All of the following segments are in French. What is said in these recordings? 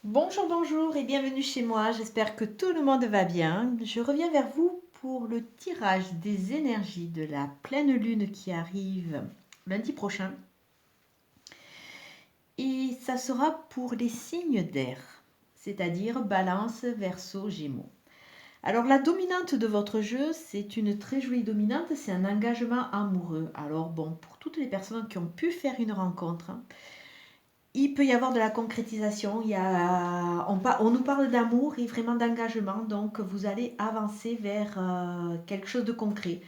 Bonjour, bonjour et bienvenue chez moi. J'espère que tout le monde va bien. Je reviens vers vous pour le tirage des énergies de la pleine lune qui arrive lundi prochain. Et ça sera pour les signes d'air, c'est-à-dire Balance, Verseau, Gémeaux. Alors la dominante de votre jeu, c'est une très jolie dominante, c'est un engagement amoureux. Alors bon, pour toutes les personnes qui ont pu faire une rencontre, il peut y avoir de la concrétisation. On nous parle d'amour et vraiment d'engagement, donc vous allez avancer vers quelque chose de concret.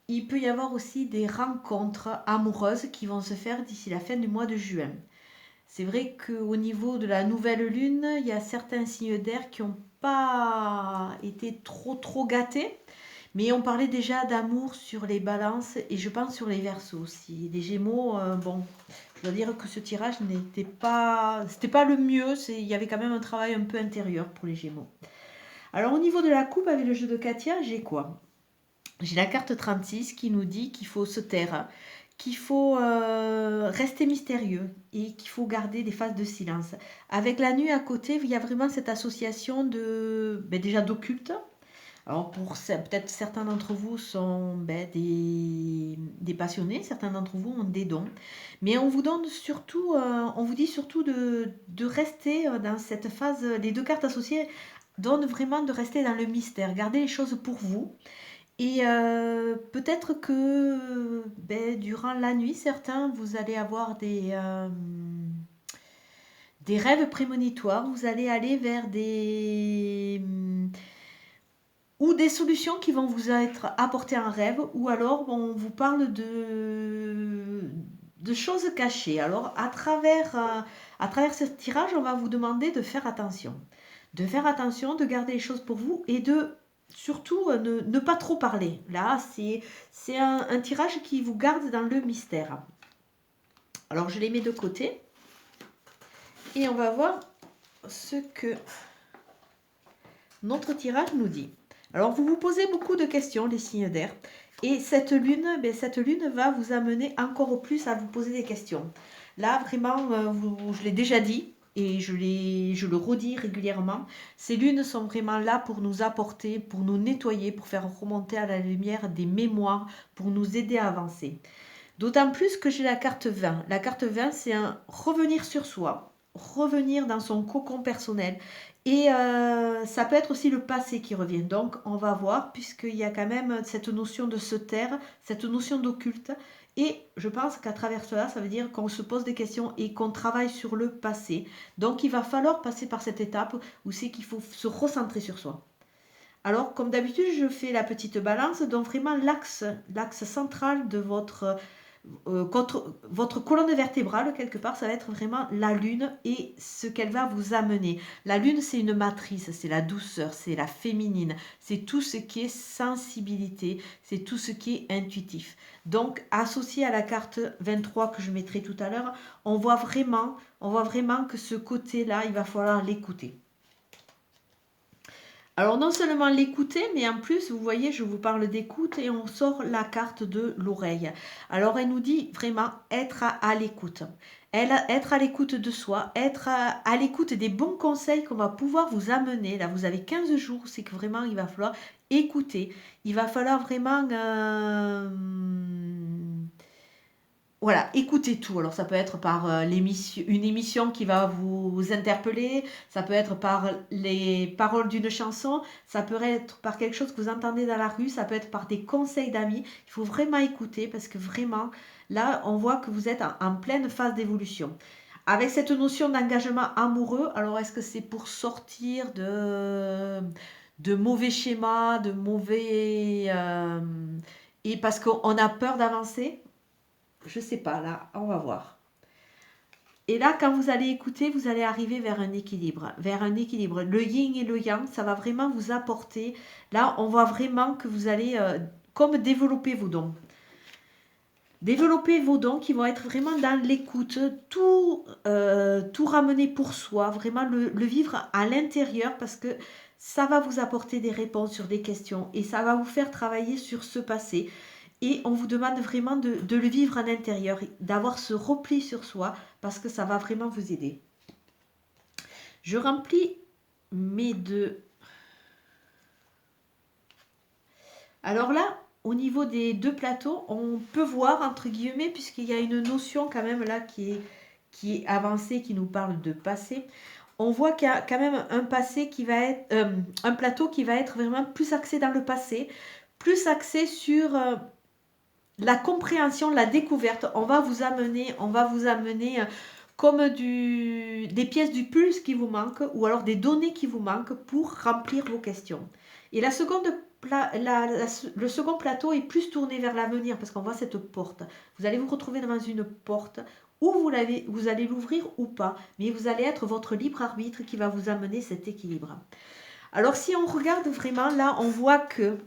Il peut y avoir aussi des rencontres amoureuses qui vont se faire d'ici la fin du mois de juin. C'est vrai qu'au niveau de la nouvelle lune, il y a certains signes d'air qui n'ont pas été trop gâtés. Mais on parlait déjà d'amour sur les balances et je pense sur les versos aussi. Les gémeaux, bon, je dois dire que ce tirage c'était pas le mieux. Il y avait quand même un travail un peu intérieur pour les gémeaux. Alors au niveau de la coupe avec le jeu de Katia, j'ai quoi? J'ai la carte 36 qui nous dit qu'il faut se taire, qu'il faut rester mystérieux et qu'il faut garder des phases de silence. Avec la nuit à côté, il y a vraiment cette association déjà d'occulte. Alors peut-être certains d'entre vous sont des passionnés, certains d'entre vous ont des dons, mais on vous dit surtout de rester dans cette phase. Les deux cartes associées donnent vraiment de rester dans le mystère, garder les choses pour vous. Et peut-être que durant la nuit, certains, vous allez avoir des rêves prémonitoires, vous allez aller vers ou des solutions qui vont vous être apportées en rêve, ou alors on vous parle de choses cachées. Alors à travers ce tirage, on va vous demander de faire attention. De faire attention, de garder les choses pour vous et de surtout ne pas trop parler. Là, c'est un tirage qui vous garde dans le mystère. Alors je les mets de côté et on va voir ce que notre tirage nous dit. Alors vous vous posez beaucoup de questions, les signes d'air, et cette lune va vous amener encore plus à vous poser des questions. Là, vraiment, je l'ai déjà dit, et je le redis régulièrement, ces lunes sont vraiment là pour nous apporter, pour nous nettoyer, pour faire remonter à la lumière des mémoires, pour nous aider à avancer. D'autant plus que j'ai la carte 20. La carte 20, c'est un revenir sur soi, revenir dans son cocon personnel. Et ça peut être aussi le passé qui revient. Donc, on va voir, puisqu'il y a quand même cette notion de se taire, cette notion d'occulte. Et je pense qu'à travers cela, ça veut dire qu'on se pose des questions et qu'on travaille sur le passé. Donc, il va falloir passer par cette étape où c'est qu'il faut se recentrer sur soi. Alors, comme d'habitude, je fais la petite balance, donc vraiment l'axe central de votre colonne vertébrale, quelque part, ça va être vraiment la lune et ce qu'elle va vous amener. La lune, c'est une matrice, c'est la douceur, c'est la féminine, c'est tout ce qui est sensibilité, c'est tout ce qui est intuitif. Donc, associé à la carte 23 que je mettrai tout à l'heure, on voit vraiment que ce côté-là, il va falloir l'écouter. Alors non seulement l'écouter, mais en plus, vous voyez, je vous parle d'écoute et on sort la carte de l'oreille. Alors elle nous dit vraiment être à l'écoute. Être à l'écoute de soi, être à l'écoute des bons conseils qu'on va pouvoir vous amener. Là, vous avez 15 jours, c'est que vraiment, il va falloir écouter. Il va falloir vraiment voilà, écoutez tout. Alors ça peut être par une émission qui va vous interpeller, ça peut être par les paroles d'une chanson, ça peut être par quelque chose que vous entendez dans la rue, ça peut être par des conseils d'amis. Il faut vraiment écouter parce que vraiment, là, on voit que vous êtes en pleine phase d'évolution. Avec cette notion d'engagement amoureux, alors est-ce que c'est pour sortir de mauvais schémas, de mauvais... et parce qu'on a peur d'avancer? Je sais pas, là, on va voir. Et là, quand vous allez écouter, vous allez arriver vers un équilibre, vers un équilibre. Le yin et le yang, ça va vraiment vous apporter. Là, on voit vraiment que vous allez comme développer vos dons. Développer vos dons qui vont être vraiment dans l'écoute, tout ramener pour soi, vraiment le vivre à l'intérieur parce que ça va vous apporter des réponses sur des questions et ça va vous faire travailler sur ce passé. Et on vous demande vraiment de le vivre à l'intérieur, d'avoir ce repli sur soi, parce que ça va vraiment vous aider. Je remplis mes deux. Alors là, au niveau des deux plateaux, on peut voir, entre guillemets, puisqu'il y a une notion quand même là qui est avancée, qui nous parle de passé. On voit qu'il y a quand même un passé qui va être, un plateau qui va être vraiment plus axé dans le passé, plus axé sur la compréhension, la découverte. On va vous amener comme des pièces du puzzle qui vous manquent ou alors des données qui vous manquent pour remplir vos questions. Et le second plateau est plus tourné vers l'avenir parce qu'on voit cette porte. Vous allez vous retrouver devant une porte où vous allez l'ouvrir ou pas, mais vous allez être votre libre arbitre qui va vous amener cet équilibre. Alors si on regarde vraiment là, on voit que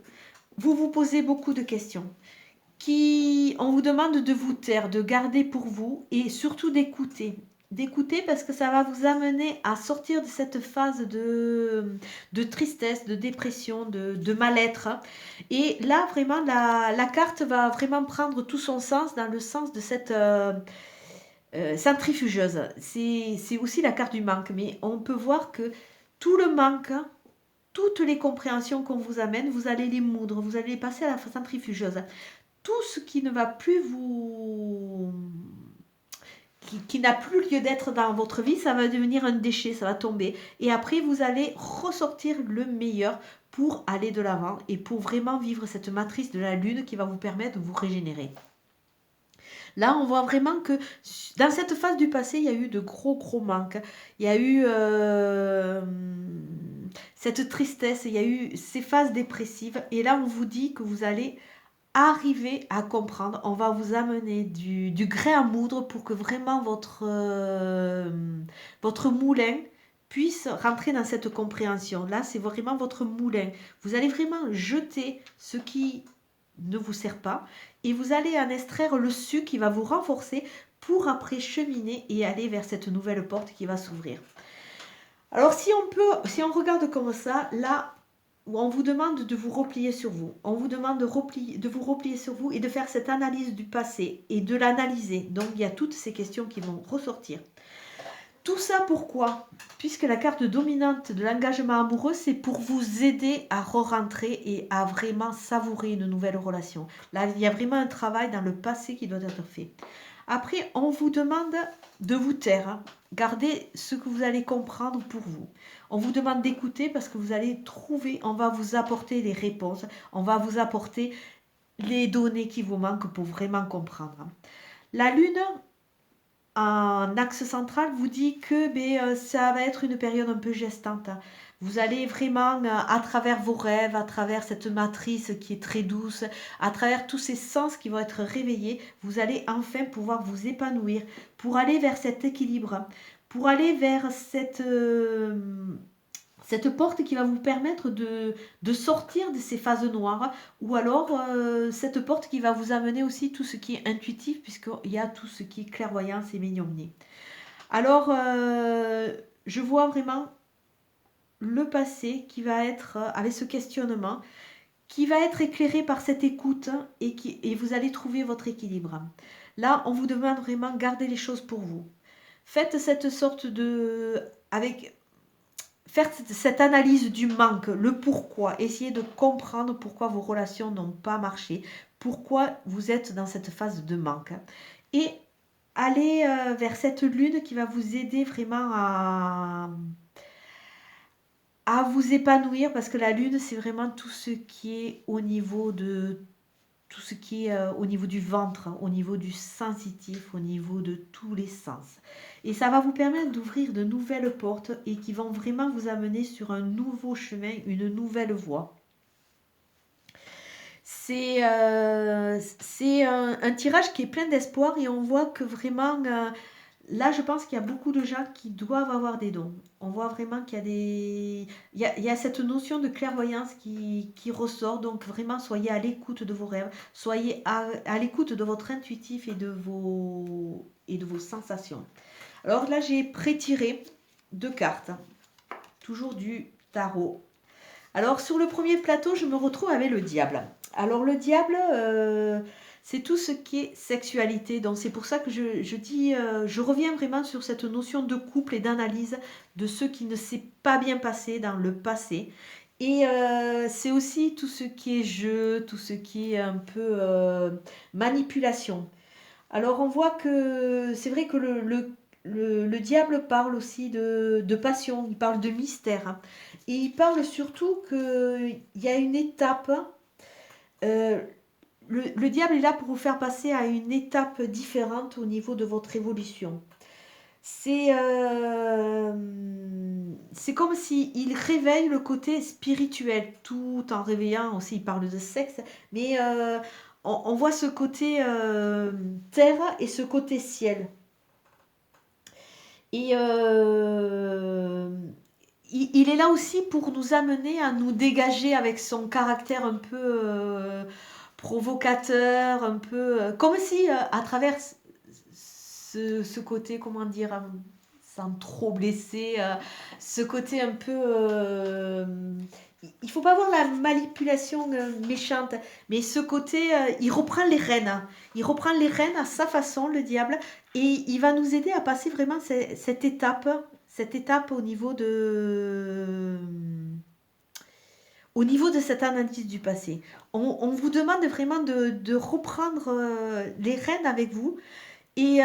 vous vous posez beaucoup de questions. On vous demande de vous taire, de garder pour vous et surtout d'écouter. D'écouter parce que ça va vous amener à sortir de cette phase de tristesse, de dépression, de mal-être. Et là, vraiment, la carte va vraiment prendre tout son sens dans le sens de cette centrifugeuse. C'est aussi la carte du manque, mais on peut voir que tout le manque, toutes les compréhensions qu'on vous amène, vous allez les moudre, vous allez les passer à la centrifugeuse. Tout ce qui ne va plus qui n'a plus lieu d'être dans votre vie, ça va devenir un déchet, ça va tomber. Et après, vous allez ressortir le meilleur pour aller de l'avant et pour vraiment vivre cette matrice de la lune qui va vous permettre de vous régénérer. Là, on voit vraiment que dans cette phase du passé, il y a eu de gros manques. Il y a eu cette tristesse, il y a eu ces phases dépressives. Et là, on vous dit que vous allez arriver à comprendre. On va vous amener du grain à moudre pour que vraiment votre moulin puisse rentrer dans cette compréhension. Là, c'est vraiment votre moulin. Vous allez vraiment jeter ce qui ne vous sert pas et vous allez en extraire le sucre qui va vous renforcer pour après cheminer et aller vers cette nouvelle porte qui va s'ouvrir. Alors si on regarde comme ça, là où on vous demande de vous replier sur vous, on vous demande de vous replier sur vous et de faire cette analyse du passé et de l'analyser. Donc il y a toutes ces questions qui vont ressortir. Tout ça pourquoi? Puisque la carte dominante de l'engagement amoureux, c'est pour vous aider à re-rentrer et à vraiment savourer une nouvelle relation. Là, il y a vraiment un travail dans le passé qui doit être fait. Après, on vous demande de vous taire, gardez ce que vous allez comprendre pour vous. On vous demande d'écouter parce que vous allez trouver, on va vous apporter les réponses, on va vous apporter les données qui vous manquent pour vraiment comprendre. La lune en axe central vous dit que ça va être une période un peu gestante. Vous allez vraiment, à travers vos rêves, à travers cette matrice qui est très douce, à travers tous ces sens qui vont être réveillés, vous allez enfin pouvoir vous épanouir pour aller vers cet équilibre, pour aller vers cette porte qui va vous permettre de sortir de ces phases noires, ou alors cette porte qui va vous amener aussi tout ce qui est intuitif, puisqu'il y a tout ce qui est clairvoyance et médiumnie. Alors, je vois vraiment le passé qui va être, avec ce questionnement, qui va être éclairé par cette écoute et vous allez trouver votre équilibre. Là, on vous demande vraiment de garder les choses pour vous. Faites cette sorte faire cette analyse du manque, le pourquoi, essayez de comprendre pourquoi vos relations n'ont pas marché, pourquoi vous êtes dans cette phase de manque. Et allez vers cette lune qui va vous aider vraiment à vous épanouir, parce que la lune, c'est vraiment tout ce qui est au niveau de tout ce qui est au niveau du ventre, au niveau du sensitif, au niveau de tous les sens. Et ça va vous permettre d'ouvrir de nouvelles portes et qui vont vraiment vous amener sur un nouveau chemin, une nouvelle voie. C'est un tirage qui est plein d'espoir et on voit que vraiment, là je pense qu'il y a beaucoup de gens qui doivent avoir des dons. On voit vraiment qu'il y a il y a cette notion de clairvoyance qui ressort, donc vraiment soyez à l'écoute de vos rêves, soyez à l'écoute de votre intuitif et de vos sensations. Alors là j'ai pré-tiré 2 cartes, toujours du tarot. Alors sur le premier plateau je me retrouve avec le diable. Alors le diable, c'est tout ce qui est sexualité. Donc c'est pour ça que je dis, je reviens vraiment sur cette notion de couple et d'analyse de ce qui ne s'est pas bien passé dans le passé. Et c'est aussi tout ce qui est jeu, tout ce qui est un peu manipulation. Alors on voit que c'est vrai que le diable parle aussi de passion, il parle de mystère. Hein. Et il parle surtout qu'il y a une étape. euh, le diable est là pour vous faire passer à une étape différente au niveau de votre évolution. C'est comme s'il réveille le côté spirituel, tout en réveillant aussi, il parle de sexe, mais on voit ce côté terre et ce côté ciel. Et il est là aussi pour nous amener à nous dégager avec son caractère un peu provocateur, un peu comme si à travers ce côté, comment dire, sans trop blesser, ce côté un peu... il faut pas avoir la manipulation méchante, mais ce côté, il reprend les rênes. Hein. Il reprend les rênes à sa façon, le diable, et il va nous aider à passer vraiment cette étape au niveau de cette analyse du passé. On vous demande vraiment de reprendre les rênes avec vous et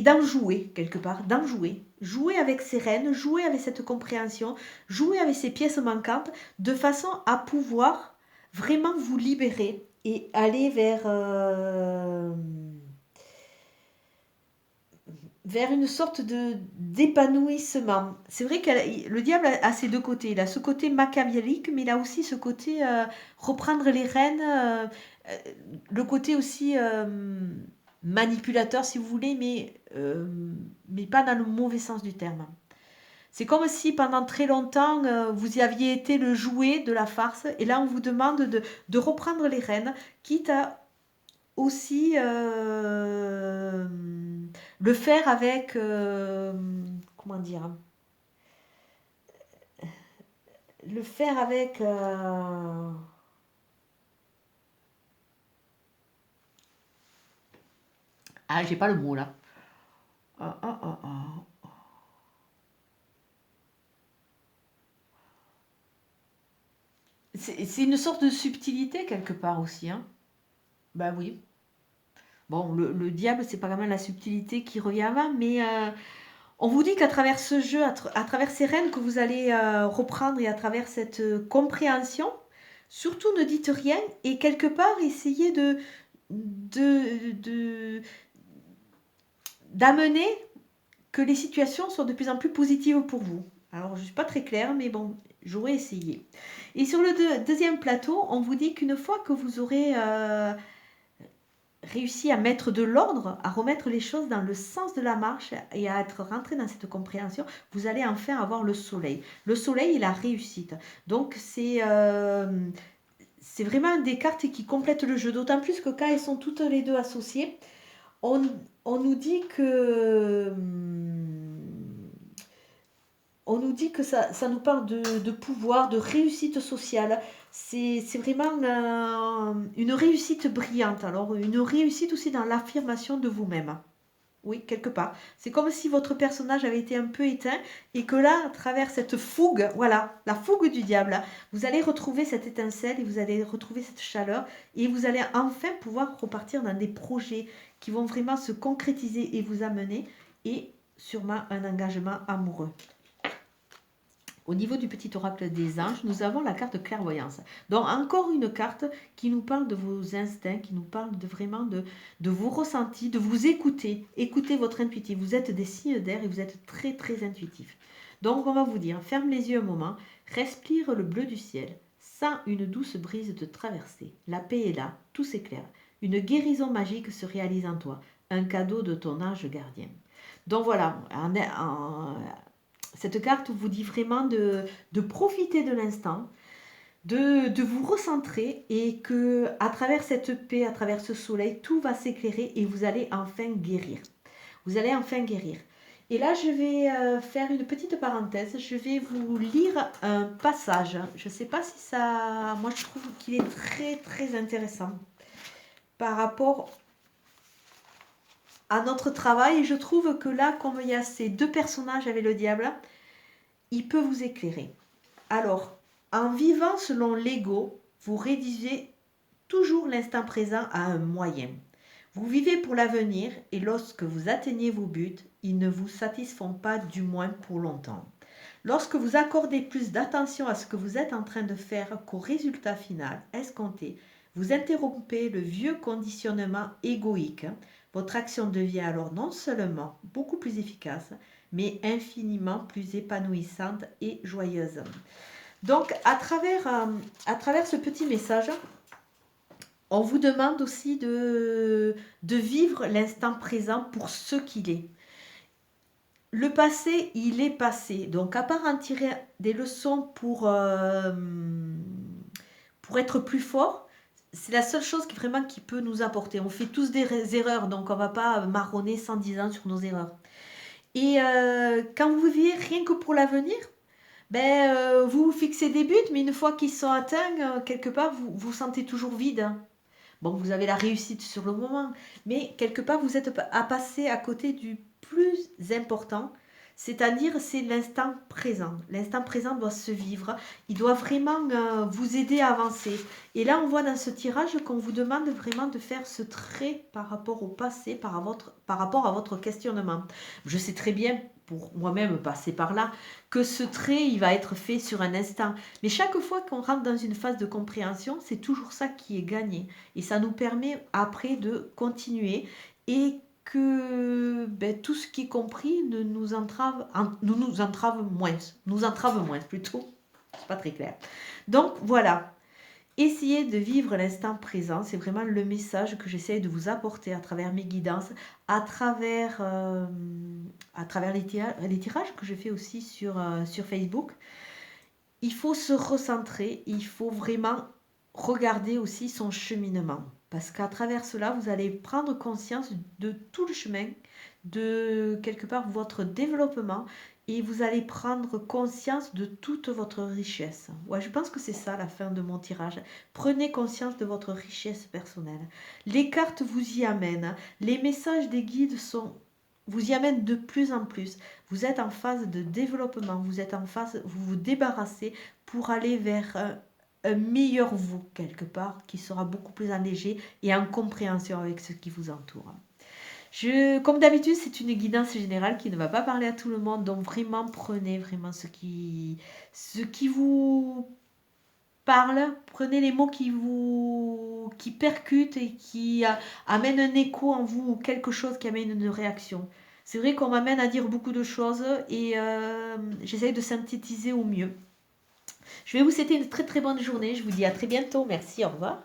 d'en jouer quelque part, d'en jouer. Jouer avec ces rênes, jouer avec cette compréhension, jouer avec ces pièces manquantes, de façon à pouvoir vraiment vous libérer et aller vers une sorte d'épanouissement. C'est vrai que le diable a ses deux côtés. Il a ce côté machiavélique, mais il a aussi ce côté reprendre les rênes, le côté aussi manipulateur, si vous voulez, mais pas dans le mauvais sens du terme. C'est comme si pendant très longtemps, vous y aviez été le jouet de la farce, et là on vous demande de reprendre les rênes, quitte à aussi le faire avec, comment dire, le faire avec, ah, j'ai pas le mot là. Ah, ah, ah, ah. C'est une sorte de subtilité quelque part aussi, hein. Bah oui. Bon, le diable, c'est pas vraiment la subtilité qui revient avant, mais on vous dit qu'à travers ce jeu, à travers ces rênes que vous allez reprendre et à travers cette compréhension, surtout ne dites rien et quelque part essayez de, d'amener que les situations soient de plus en plus positives pour vous. Alors, je ne suis pas très claire, mais bon, j'aurais essayé. Et sur le deuxième plateau, on vous dit qu'une fois que vous aurez réussi à mettre de l'ordre, à remettre les choses dans le sens de la marche et à être rentré dans cette compréhension, vous allez enfin avoir le soleil. Le soleil et la réussite. Donc, c'est vraiment des cartes qui complètent le jeu, d'autant plus que quand elles sont toutes les deux associées, on, on nous dit que on nous dit que ça nous parle de pouvoir, de réussite sociale. C'est vraiment une réussite brillante. Alors, une réussite aussi dans l'affirmation de vous-même. Oui, quelque part. C'est comme si votre personnage avait été un peu éteint et que là, à travers cette fougue, voilà, la fougue du diable, vous allez retrouver cette étincelle et vous allez retrouver cette chaleur et vous allez enfin pouvoir repartir dans des projets qui vont vraiment se concrétiser et vous amener et sûrement un engagement amoureux. Au niveau du petit oracle des anges, nous avons la carte clairvoyance. Donc encore une carte qui nous parle de vos instincts, qui nous parle vraiment de vos ressentis, de vous écouter. Écoutez votre intuitif. Vous êtes des signes d'air et vous êtes très très intuitif. Donc on va vous dire, ferme les yeux un moment, respire le bleu du ciel, sens une douce brise te traverser. La paix est là, tout s'éclaire. Une guérison magique se réalise en toi, un cadeau de ton ange gardien. Donc voilà, cette carte vous dit vraiment de profiter de l'instant, de vous recentrer et que à travers cette paix, à travers ce soleil, tout va s'éclairer et vous allez enfin guérir. Vous allez enfin guérir. Et là, je vais faire une petite parenthèse. Je vais vous lire un passage. Je ne sais pas si ça... Moi, je trouve qu'il est très, très intéressant. par rapport à notre travail. Et je trouve que là, comme il y a ces deux personnages avec le diable, il peut vous éclairer. Alors, en vivant selon l'ego, vous réduisez toujours l'instant présent à un moyen. Vous vivez pour l'avenir et lorsque vous atteignez vos buts, ils ne vous satisfont pas, du moins pour longtemps. Lorsque vous accordez plus d'attention à ce que vous êtes en train de faire qu'au résultat final escompté, vous interrompez le vieux conditionnement égoïque. Votre action devient alors non seulement beaucoup plus efficace, mais infiniment plus épanouissante et joyeuse. Donc, à travers ce petit message, on vous demande aussi de vivre l'instant présent pour ce qu'il est. Le passé, il est passé. Donc, à part en tirer des leçons pour être plus fort, c'est la seule chose qui peut nous apporter. On fait tous des erreurs, donc on ne va pas marronner 110 ans sur nos erreurs. Et quand vous vivez rien que pour l'avenir, vous fixez des buts, mais une fois qu'ils sont atteints, quelque part, vous vous sentez toujours vide. Bon, vous avez la réussite sur le moment, mais quelque part, vous êtes à passer à côté du plus important, c'est-à-dire c'est l'instant présent. L'instant présent doit se vivre, il doit vraiment vous aider à avancer. Et là, on voit dans ce tirage qu'on vous demande vraiment de faire ce trait par rapport au passé, par rapport à votre questionnement. Je sais très bien, pour moi-même passer par là, que ce trait, il va être fait sur un instant. Mais chaque fois qu'on rentre dans une phase de compréhension, c'est toujours ça qui est gagné. Et ça nous permet après de continuer et que tout ce qui est compris nous entrave moins plutôt. C'est pas très clair. Donc voilà, essayez de vivre l'instant présent. C'est vraiment le message que j'essaye de vous apporter à travers mes guidances, à travers les tirages que je fais aussi sur Facebook. Il faut se recentrer, il faut vraiment regarder aussi son cheminement. Parce qu'à travers cela, vous allez prendre conscience de tout le chemin, de quelque part votre développement, et vous allez prendre conscience de toute votre richesse. Ouais, je pense que c'est ça la fin de mon tirage. Prenez conscience de votre richesse personnelle. Les cartes vous y amènent. Les messages des guides vous y amènent de plus en plus. Vous êtes en phase de développement, vous êtes en phase, vous vous débarrassez pour aller vers un meilleur vous, quelque part, qui sera beaucoup plus allégé et en compréhension avec ce qui vous entoure. Comme d'habitude, c'est une guidance générale qui ne va pas parler à tout le monde, donc vraiment prenez vraiment ce qui vous parle, prenez les mots qui percutent et qui amènent un écho en vous ou quelque chose qui amène une réaction. C'est vrai qu'on m'amène à dire beaucoup de choses et j'essaye de synthétiser au mieux. Je vais vous souhaiter une très très bonne journée. Je vous dis à très bientôt. Merci, au revoir.